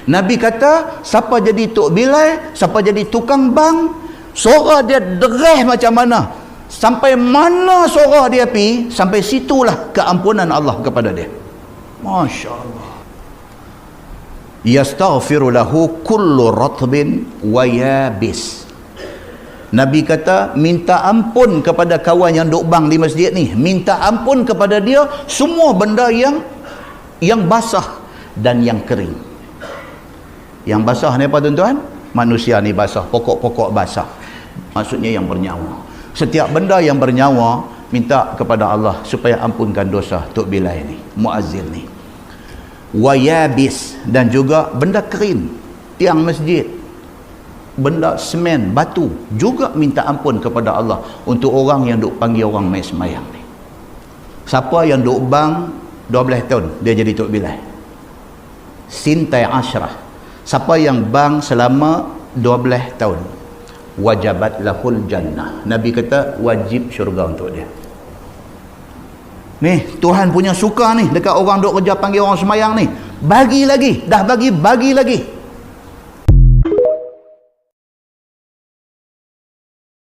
Nabi kata, siapa jadi Tok Bilal, siapa jadi tukang bang, suara dia dereh macam mana, sampai mana suara dia pi, sampai situlah keampunan Allah kepada dia. Masya Allah. Yastaghfiru lahu kullu ratbin wa yabis. Nabi kata, minta ampun kepada kawan yang duk bang di masjid ni, minta ampun kepada dia semua benda yang basah dan yang kering. Yang basah ni apa tuan-tuan? Manusia ni basah, pokok-pokok basah, maksudnya yang bernyawa. Setiap benda yang bernyawa, minta kepada Allah supaya ampunkan dosa Tok Bilal ni, muazzin ni. Wayabis, dan juga benda kering, tiang masjid, benda semen, batu, juga minta ampun kepada Allah untuk orang yang duk panggil orang mai semayang ni. Siapa yang duk bang 12 tahun dia jadi Tok Bilal, sintai asyrah. Siapa yang bang selama 12 tahun, wajabat lahul jannah. Nabi kata wajib syurga untuk dia. Ni Tuhan punya suka ni dekat orang duk kerja panggil orang semayang ni. Bagi lagi, dah bagi lagi.